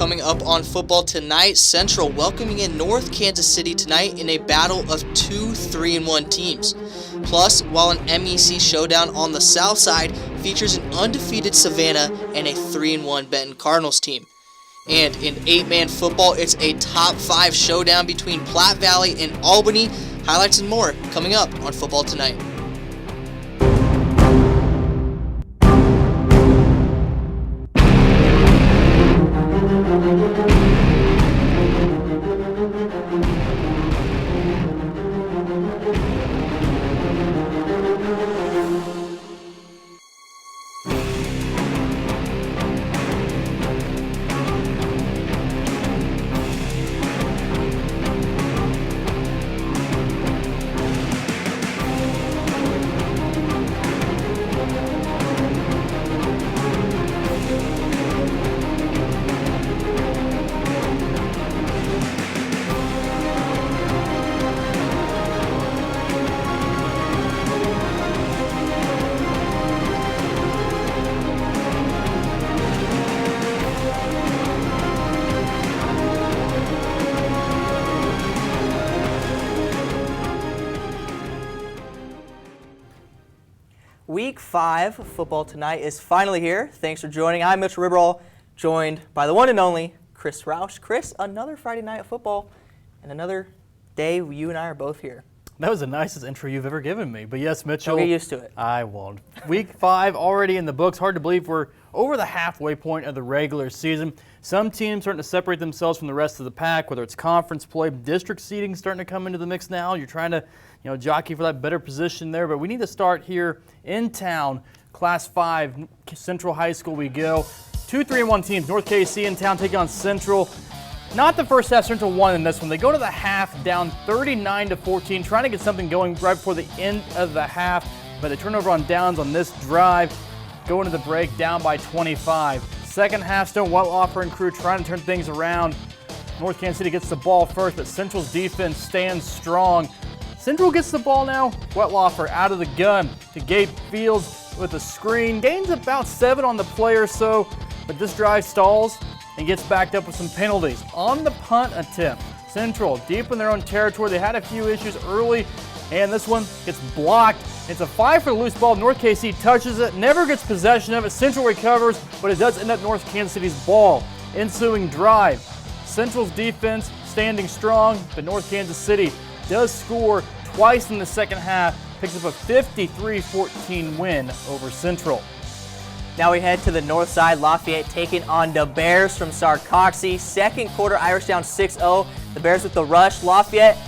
Coming up on Football Tonight, Central welcoming in North Kansas City tonight in a battle of two 3-1 teams. Plus, while an MEC showdown on the south side features an undefeated Savannah and a 3-1 Benton Cardinals team. And in 8-man football, it's a top 5 showdown between Platte Valley and Albany. Highlights and more coming up on Football Tonight. Week 5 of Football Tonight is finally here. Thanks for joining. I'm Mitchell Ribberall, joined by the one and only Chris Roush. Chris, another Friday night of football and another day you and I are both here. That was the nicest intro you've ever given me. But yes, Mitchell. Don't get used to it. I won't. Week 5 already in the books. Hard to believe we're over the halfway point of the regular season. Some teams starting to separate themselves from the rest of the pack, whether it's conference play, district seeding starting to come into the mix now. You're trying to jockey for that better position there. But we need to start here in town. Class 5, Central High School we go. 2 3-1 teams. North KC in town taking on Central. Not the first half, Central won in this one. They go to the half down 39-14, trying to get something going right before the end of the half. But they turn over on downs on this drive. Go into the break down by 25. Second half, Stone Wettlaufer and crew trying to turn things around. North Kansas City gets the ball first, but Central's defense stands strong. Central gets the ball now. Wettlaufer out of the gun to Gabe Fields with a screen. Gains about 7 on the play or so, but this drive stalls and gets backed up with some penalties. On the punt attempt, Central deep in their own territory. They had a few issues early, and this one gets blocked. It's a 5 for the loose ball. North KC touches it, never gets possession of it. Central recovers, but it does end up North Kansas City's ball. Ensuing drive. Central's defense standing strong, but North Kansas City does score twice in the second half, picks up a 53-14 win over Central. Now we head to the north side. Lafayette taking on the Bears from Sarcoxy. Second quarter, Irish down 6-0. The Bears with the rush. Lafayette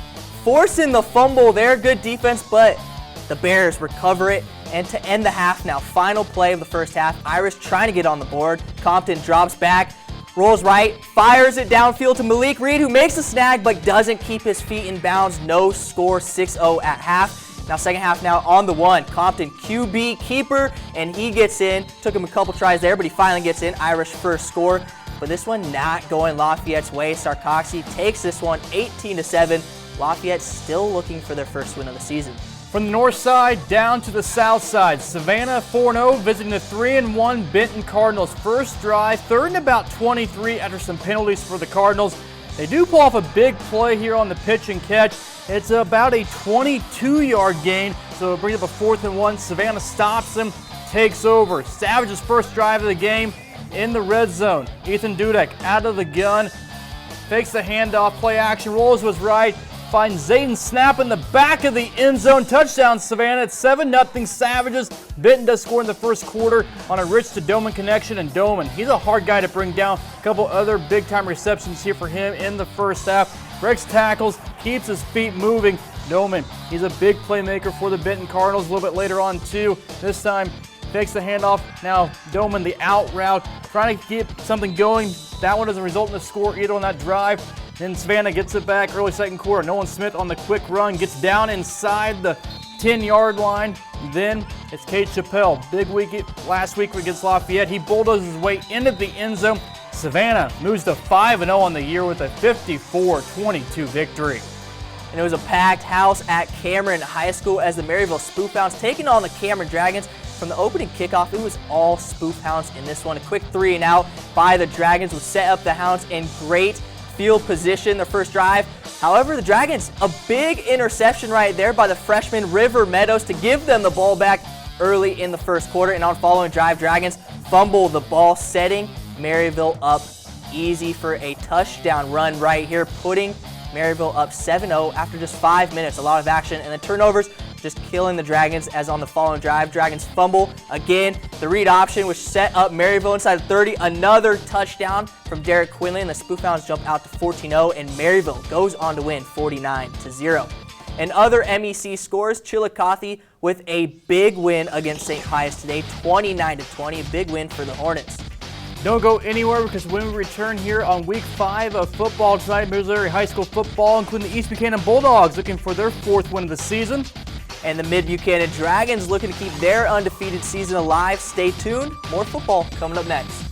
forcing the fumble there. Good defense, but the Bears recover it. And to end the half now, final play of the first half, Irish trying to get on the board. Compton drops back, rolls right, fires it downfield to Malik Reed, who makes the snag but doesn't keep his feet in bounds. No score, 6-0 at half. Now second half now on the one. Compton QB keeper, and he gets in. Took him a couple tries there, but he finally gets in. Irish first score, but this one not going Lafayette's way. Sarcoxy takes this one 18-7. Lafayette still looking for their first win of the season. From the north side down to the south side, Savannah 4-0 visiting the 3-1 Benton Cardinals. First drive, third and about 23 after some penalties for the Cardinals. They do pull off a big play here on the pitch and catch. It's about a 22-yard gain, so it brings up a 4th and 1. Savannah stops them, takes over. Savage's first drive of the game in the red zone. Ethan Dudek out of the gun, fakes the handoff, play action, rolls to his right, finds Zayden Snap in the back of the end zone. Touchdown Savannah. It's 7-0 Savages. Benton does score in the first quarter on a Rich to Doman connection, and Doman, he's a hard guy to bring down. A couple other big-time receptions here for him in the first half. Breaks tackles, keeps his feet moving. Doman, he's a big playmaker for the Benton Cardinals a little bit later on too. This time, fakes the handoff. Now Doman, the out route, trying to get something going. That one doesn't result in a score either on that drive. Then Savannah gets it back early second quarter. Nolan Smith on the quick run, gets down inside the 10-yard line. Then it's Cade Chappelle. Big week last week against Lafayette. He bulldozes his way into the end zone. Savannah moves to 5-0 on the year with a 54-22 victory. And it was a packed house at Cameron High School as the Maryville Spoofhounds taking on the Cameron Dragons. from the opening kickoff, it was all Spoof Hounds in this one. A quick 3-and-out by the Dragons would set up the Hounds in great field position their first drive. However, the Dragons, a big interception right there by the freshman River Meadows to give them the ball back early in the first quarter. And on following drive, Dragons fumble the ball, setting Maryville up easy for a touchdown run right here, putting Maryville up 7-0 after just 5 minutes. A lot of action, and the turnovers just killing the Dragons, as on the following drive, Dragons fumble again. The read option, which set up Maryville inside the 30. Another touchdown from Derek Quinley, and the Spoof Hounds jump out to 14-0, and Maryville goes on to win 49-0. And other MEC scores, Chillicothe with a big win against St. Pius today, 29-20, a big win for the Hornets. Don't go anywhere, because when we return here on week 5 of football tonight, Missouri High School football, including the East Buchanan Bulldogs looking for their 4th win of the season. And the Mid-Buchanan Dragons looking to keep their undefeated season alive. Stay tuned. More football coming up next.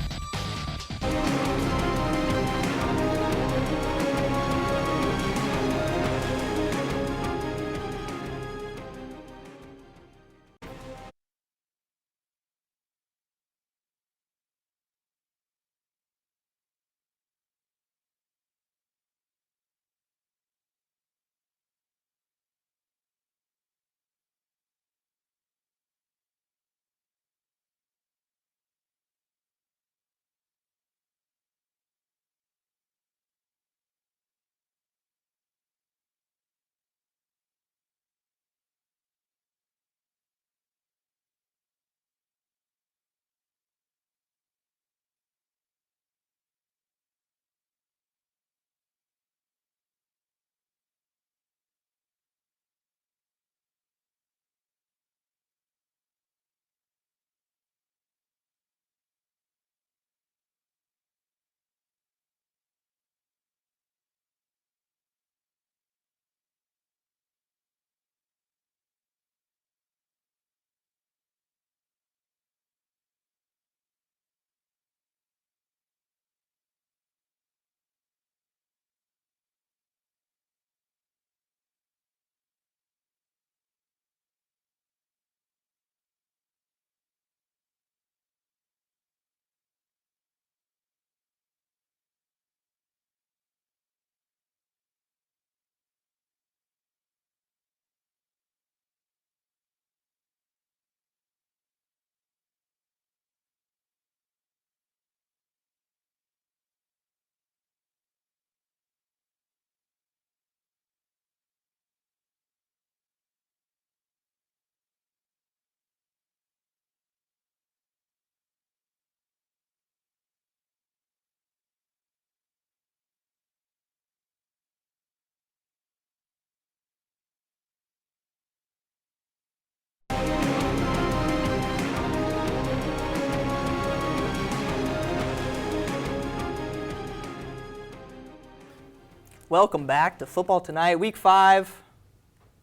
Welcome back to Football Tonight, Week 5,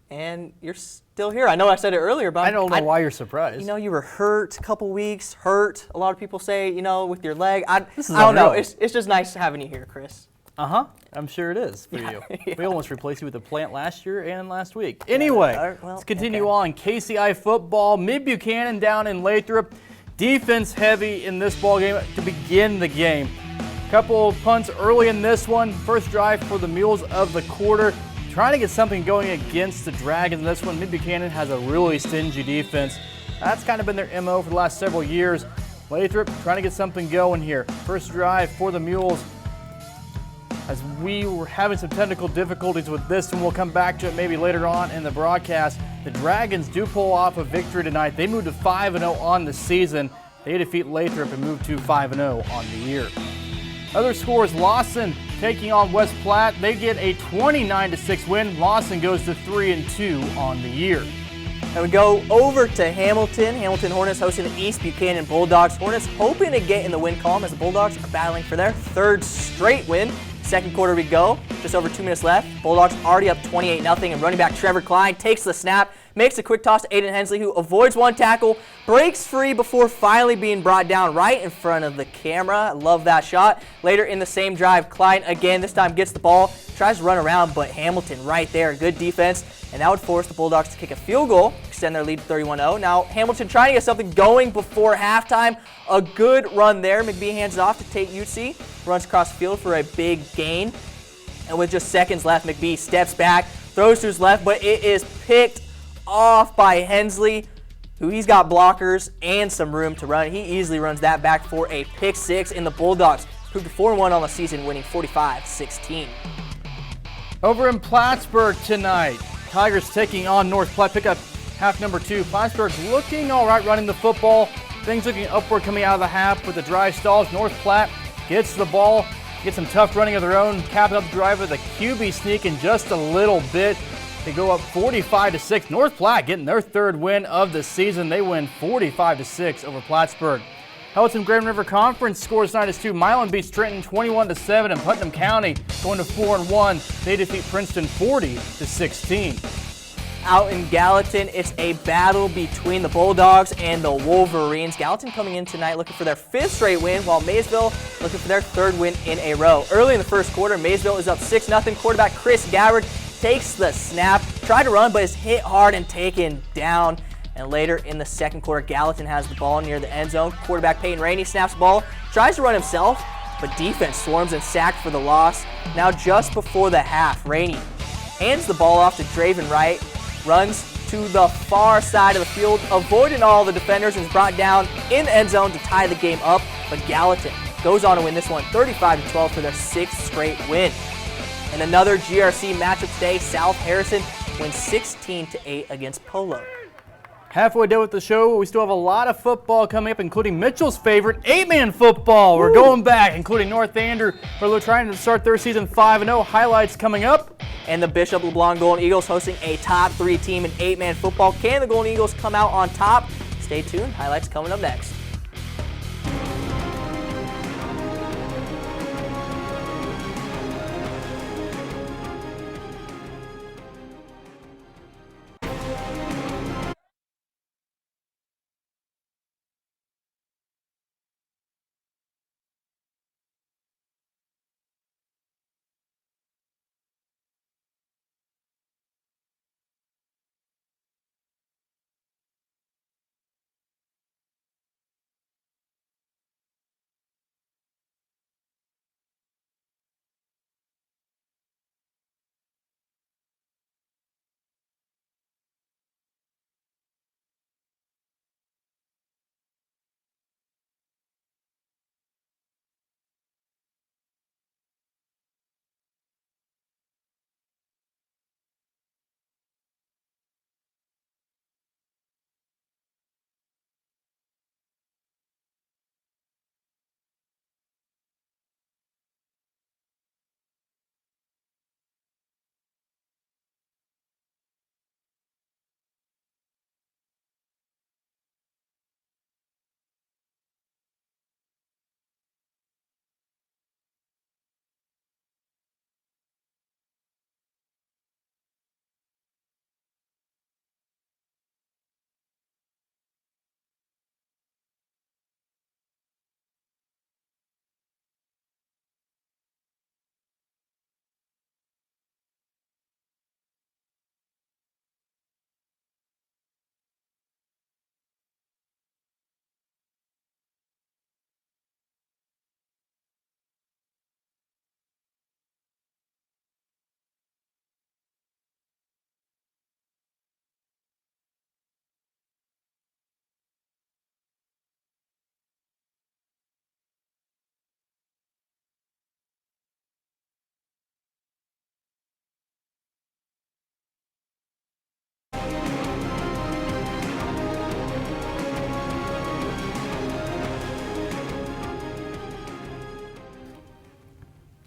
and you're still here. I know I said it earlier, but I don't know why you're surprised. You know, you were hurt a couple weeks, hurt. A lot of people say, you know, with your leg. I don't unreal. know. It's just nice having you here, Chris. I'm sure it is for you. Yeah. We almost replaced you with a plant last year and last week. Anyway, let's continue on. KCI football, Mid-Buchanan down in Lathrop. Defense heavy in this ball game to begin the game. Couple of punts early in this one. First drive for the Mules of the quarter. Trying to get something going against the Dragons in this one. Mid-Buchanan has a really stingy defense. That's kind of been their MO for the last several years. Lathrop trying to get something going here. First drive for the Mules. As we were having some technical difficulties with this one, we'll come back to it maybe later on in the broadcast. The Dragons do pull off a victory tonight. They move to 5-0 on the season. They defeat Lathrop and move to 5-0 on the year. Other scores, Lawson taking on West Platte. They get a 29-6 win. Lawson goes to 3-2 on the year. And we go over to Hamilton. Hamilton Hornets hosting the East Buchanan Bulldogs. Hornets hoping to get in the win column as the Bulldogs are battling for their 3rd straight win. Second quarter we go, just over 2 minutes left. Bulldogs already up 28-0, and running back Trevor Klein takes the snap, makes a quick toss to Aiden Hensley, who avoids one tackle, breaks free before finally being brought down right in front of the camera. I love that shot. Later in the same drive, Klein again, this time gets the ball, tries to run around, but Hamilton right there, good defense, and that would force the Bulldogs to kick a field goal, extend their lead to 31-0. Now Hamilton trying to get something going before halftime. A good run there. McBee hands it off to Tate Utsi, runs across the field for a big gain. And with just seconds left, McBee steps back, throws to his left, but it is picked off by Hensley, who he's got blockers and some room to run. He easily runs that back for a pick six, and the Bulldogs proved to 4-1 on the season, winning 45-16. Over in Plattsburgh tonight, Tigers taking on North Platte. Pick up half number 2. Plattsburgh's looking all right running the football. Things looking upward coming out of the half with the dry stalls. North Platte gets the ball, gets some tough running of their own. Captain up the driver, the QB sneaking just a little bit. They go up 45-6. North Platte getting their 3rd win of the season. They win 45-6 over Plattsburgh. Helton Grand River Conference scores tonight as 2. Milan beats Trenton 21-7, and Putnam County going to 4-1. They defeat Princeton 40-16. Out in Gallatin, it's a battle between the Bulldogs and the Wolverines. Gallatin coming in tonight looking for their 5th straight win, while Maysville looking for their 3rd win in a row. Early in the first quarter, Maysville is up 6-0. Quarterback Chris Goward takes the snap, tried to run, but is hit hard and taken down. And later in the second quarter, Gallatin has the ball near the end zone. Quarterback Peyton Rainey snaps the ball, tries to run himself, but defense swarms and sacked for the loss. Now just before the half, Rainey hands the ball off to Draven Wright, runs to the far side of the field, avoiding all the defenders, and is brought down in the end zone to tie the game up. But Gallatin goes on to win this one 35-12 for their 6th straight win. And another GRC matchup today, South Harrison wins 16-8 against Polo. Halfway done with the show, we still have a lot of football coming up, including Mitchell's favorite, 8-man football. We're going back, including North Andrew, where they're trying to start their season 5-0. Highlights coming up. And the Bishop LeBlanc Golden Eagles hosting a top 3 team in 8-man football. Can the Golden Eagles come out on top? Stay tuned. Highlights coming up next.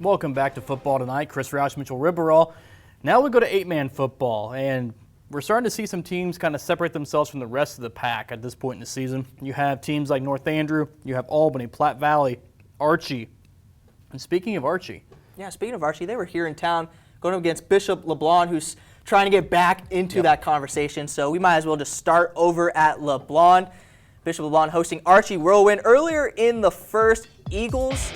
Welcome back to football tonight. Chris Roush, Mitchell Riberall. Now we go to 8-man football, and we're starting to see some teams kind of separate themselves from the rest of the pack at this point in the season. You have teams like North Andrew, you have Albany, Platte Valley, Archie. And speaking of Archie. Yeah, speaking of Archie, they were here in town going up against Bishop LeBlanc, who's trying to get back into that conversation. So we might as well just start over at LeBlond. Bishop LeBlond hosting Archie Whirlwind. Earlier in the first, Eagles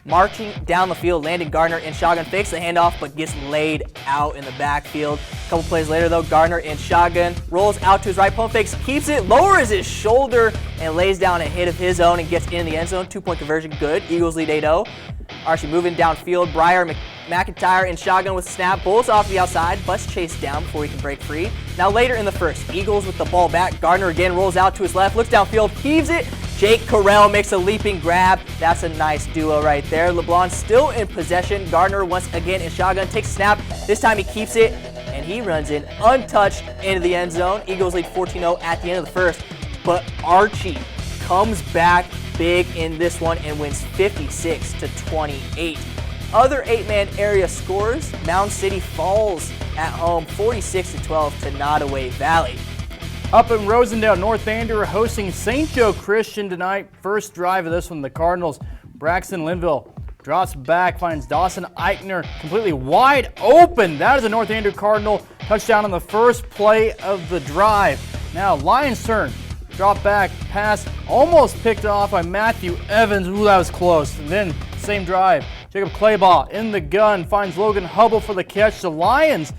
marching down the field. Landon Gardner in shotgun, fakes the handoff, but gets laid out in the backfield. A couple plays later, though, Gardner in shotgun, rolls out to his right, pump fakes, keeps it, lowers his shoulder, and lays down a hit of his own and gets in the end zone. 2-point conversion, good. Eagles lead 8-0. Archie moving downfield. Briar McIntyre in shotgun with a snap. Bullets off the outside. Bus chased down before he can break free. Now later in the first, Eagles with the ball back. Gardner again rolls out to his left. Looks downfield. Heaves it. Jake Carell makes a leaping grab. That's a nice duo right there. LeBlond still in possession. Gardner once again in shotgun. Takes a snap. This time he keeps it. And he runs in untouched into the end zone. Eagles lead 14-0 at the end of the first. But Archie comes back big in this one and wins 56-28. Other 8-man area scores, Mound City falls at home 46-12 to Nottoway Valley. Up in Rosendale, North Andover hosting St. Joe Christian tonight. First drive of this one, the Cardinals. Braxton Linville drops back, finds Dawson Eichner completely wide open. That is a North Andover Cardinal touchdown on the first play of the drive. Now Lions turn. Drop back, pass, almost picked off by Matthew Evans. Ooh, that was close. And then, same drive. Jacob Claybaugh in the gun, finds Logan Hubble for the catch. The Lions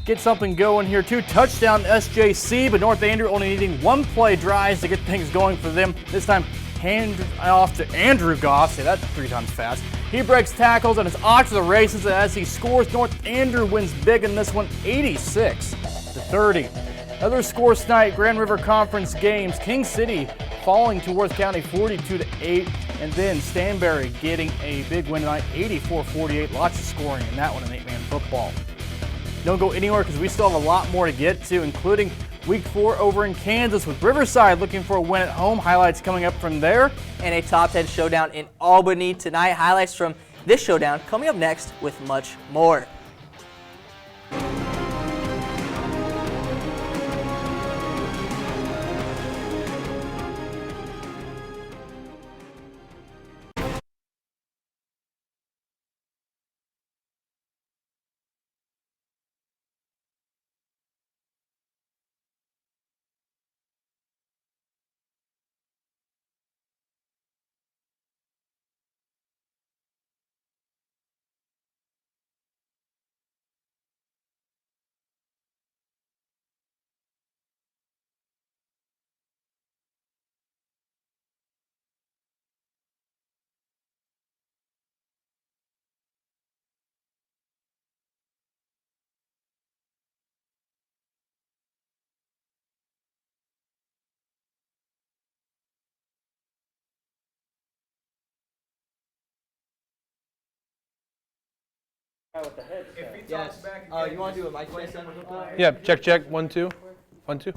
get something going here too. Touchdown SJC, but North Andover only needing one play drives to get things going for them. This time, hand off to Andrew Goff. Say that 3 times fast. He breaks tackles and is off to the races as he scores. North Andover wins big in this one, 86-30. Other scores tonight, Grand River Conference games. King City falling to Worth County 42-8, and then Stanberry getting a big win tonight, 84-48. Lots of scoring in that one in 8-man football. Don't go anywhere because we still have a lot more to get to, including Week 4 over in Kansas with Riverside looking for a win at home. Highlights coming up from there. And a top 10 showdown in Albany tonight. Highlights from this showdown coming up next with much more. Yes. You want to do a mic check? Yeah, check. 1, 2. 1, 2.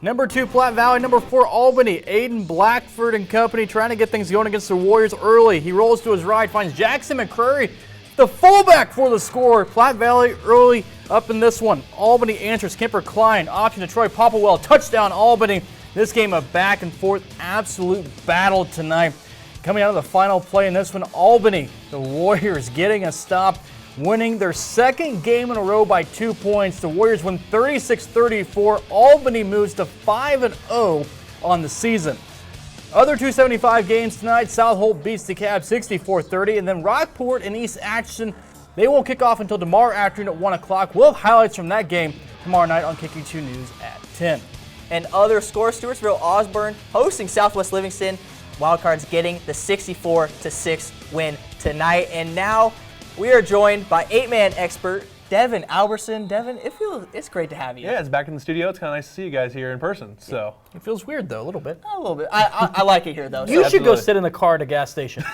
Number 2, Platte Valley. Number 4, Albany. Aiden Blackford and company trying to get things going against the Warriors early. He rolls to his right, finds Jackson McCrary, the fullback for the score. Platte Valley early up in this one. Albany answers. Kemper Klein, option to Troy Popplewell. Touchdown, Albany. This game a back and forth, absolute battle tonight. Coming out of the final play in this one, Albany, the Warriors getting a stop winning their second game in a row by 2 points. The Warriors win 36-34. Albany moves to 5-0 on the season. Other 275 games tonight, South Holt beats DeKalb 64-30, and then Rockport and East Atchison, they won't kick off until tomorrow afternoon at 1 o'clock. We'll have highlights from that game tomorrow night on KQ2 News at 10. And other scores, Stewartsville Osborne hosting Southwest Livingston. Wildcards getting the 64-6 win tonight. And now we are joined by 8-man expert Devin Alberson. Devin, it's great to have you. Yeah, it's back in the studio. It's kind of nice to see you guys here in person. So It feels weird, though, a little bit. A little bit. I like it here, though. You So should go Absolutely. sit in the car at a gas station.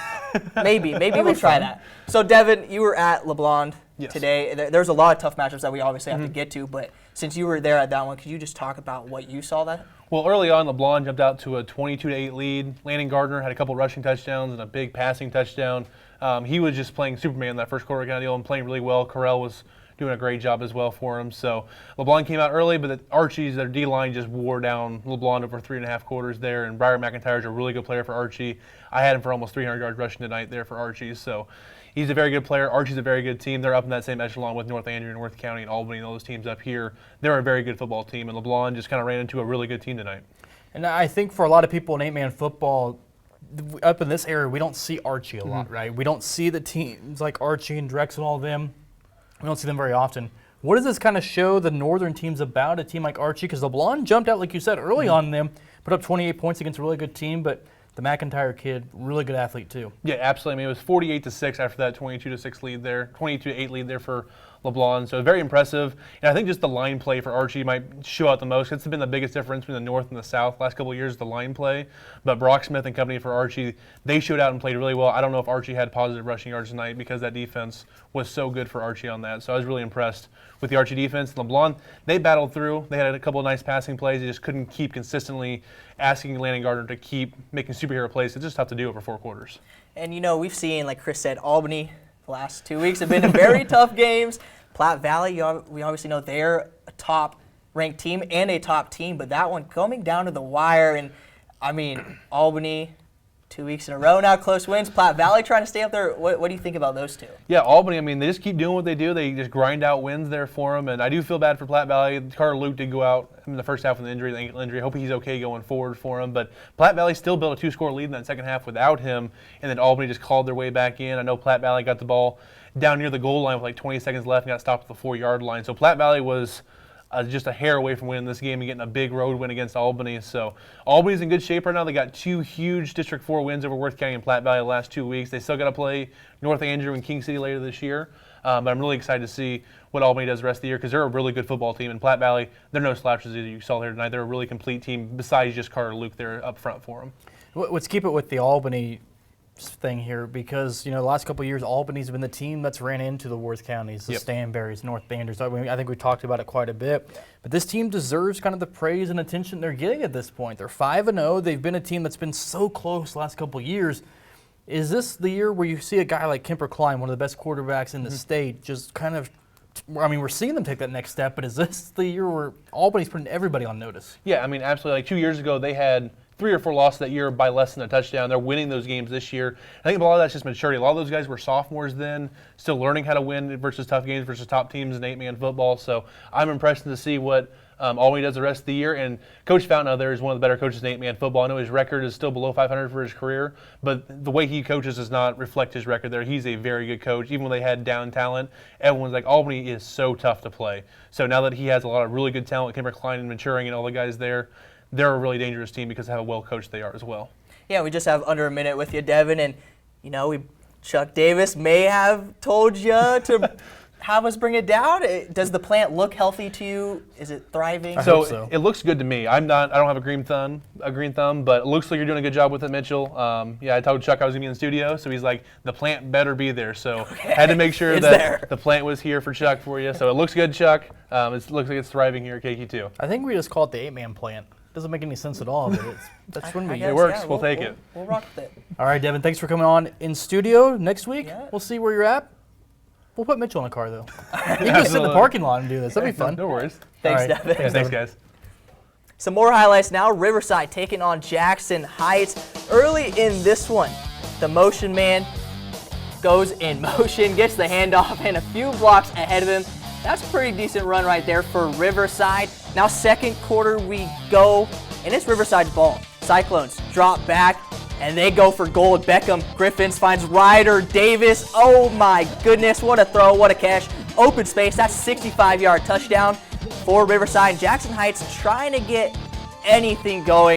maybe we'll try that. So, Devin, you were at LeBlanc Yes. today. There's a lot of tough matchups that we obviously have to get to, but since you were there at that one, could you just talk about what you saw that? Well, early on, LeBlanc jumped out to a 22-8 lead. Landon Gardner had a couple rushing touchdowns and a big passing touchdown. He was just playing Superman that first quarter kind of deal and playing really well. Correll was doing a great job as well for him. So LeBlanc came out early, but the Archie's, their D-line just wore down LeBlanc over 3.5 quarters there, and Briar McIntyre's a really good player for Archie. I had him for almost 300 yards rushing tonight there for Archie. So he's a very good player. Archie's a very good team. They're up in that same echelon with North Andrew and Worth County and Albany and all those teams up here. They're a very good football team, and LeBlanc just kind of ran into a really good team tonight. And I think for a lot of people in 8-man football, up in this area, we don't see Archie a lot, right? We don't see the teams like Archie and Drexel and all of them. We don't see them very often. What does this kind of show the northern teams about a team like Archie? Because LeBlanc jumped out, like you said, early on them, put up 28 points against a really good team, but the McIntyre kid, really good athlete too. Yeah, absolutely. I mean, it was 48-6 after that 22-6 lead there, 22-8 lead there for LeBlanc. So very impressive. And I think just the line play for Archie might show out the most. It's been the biggest difference between the North and the South last couple of years, the line play. But Brock Smith and company for Archie, they showed out and played really well. I don't know if Archie had positive rushing yards tonight because that defense was so good for Archie on that. So I was really impressed with the Archie defense. LeBlanc, they battled through. They had a couple of nice passing plays. They just couldn't keep consistently asking Landon Gardner to keep making superhero plays. It's just tough to do over 4 quarters. And, we've seen, like Chris said, Albany the last 2 weeks have been very tough games. Platte Valley, we obviously know they're a top-ranked team and a top team, but that one coming down to the wire. And, Albany, 2 weeks in a row now, close wins. Platte Valley trying to stay up there. What do you think about those two? Yeah, Albany, they just keep doing what they do. They just grind out wins there for them. And I do feel bad for Platte Valley. Carter Luke did go out in the first half with an injury, the ankle injury. Hope he's okay going forward for him. But Platte Valley still built a 2-score lead in that second half without him. And then Albany just called their way back in. I know Platte Valley got the ball down near the goal line with like 20 seconds left and got stopped at the 4-yard line. So Platte Valley was just a hair away from winning this game and getting a big road win against Albany. So Albany's in good shape right now. They got 2 huge District 4 wins over Worth County and Platte Valley the last 2 weeks. They still got to play North Andrew and King City later this year. But I'm really excited to see what Albany does the rest of the year because they're a really good football team. And Platte Valley, they're no slouches either. You saw here tonight. They're a really complete team besides just Carter Luke there up front for them. Let's keep it with the Albany thing here because, the last couple of years, Albany's been the team that's ran into the Worth counties, the Stanberries, North Banders. I think we talked about it quite a bit. But this team deserves kind of the praise and attention they're getting at this point. They're 5-0. They've been a team that's been so close the last couple of years. Is this the year where you see a guy like Kemper Klein, one of the best quarterbacks in the state, just kind of we're seeing them take that next step, but is this the year where Albany's putting everybody on notice? Yeah, absolutely. Like 2 years ago, they had 3 or 4 losses that year by less than a touchdown. They're winning those games this year. I think a lot of that's just maturity. A lot of those guys were sophomores then, still learning how to win versus tough games versus top teams in 8-man football. So I'm impressed to see what Albany does the rest of the year. And Coach Fountain out there is one of the better coaches in 8-man football. I know his record is still below 500 for his career, but the way he coaches does not reflect his record there. He's a very good coach. Even when they had down talent, everyone's like, Albany is so tough to play. So now that he has a lot of really good talent, Kemper Klein and maturing and all the guys there, they're a really dangerous team because of how well coached they are as well. Yeah, we just have under a minute with you, Devin, and Chuck Davis may have told you to have us bring it down. Does the plant look healthy to you? Is it thriving? I hope so. It looks good to me. I don't have a green thumb, but it looks like you're doing a good job with it, Mitchell. I told Chuck I was gonna be in the studio, so he's like, the plant better be there. So I had to make sure that the plant was here for Chuck for you. So it looks good, Chuck. It looks like it's thriving here at KQ2. I think we just call it the 8-man plant. Doesn't make any sense at all, but that's when we guess, it works. yeah, We'll take it. We'll rock with it. All right, Devin, thanks for coming on in studio. Next week, we'll see where you're at. We'll put Mitchell in a car, though. You can just sit in the parking lot and do this. That'd be fun. No worries. Thanks, All right. Devin. Thanks, guys. Some more highlights now. Riverside taking on Jackson Heights. Early in this one, the motion man goes in motion, gets the handoff, and a few blocks ahead of him. That's a pretty decent run right there for Riverside. Now second quarter we go, and it's Riverside's ball. Cyclones drop back, and they go for gold. Beckham Griffins finds Ryder Davis. Oh my goodness, what a throw, what a catch. Open space, that's 65-yard touchdown for Riverside. Jackson Heights trying to get anything going.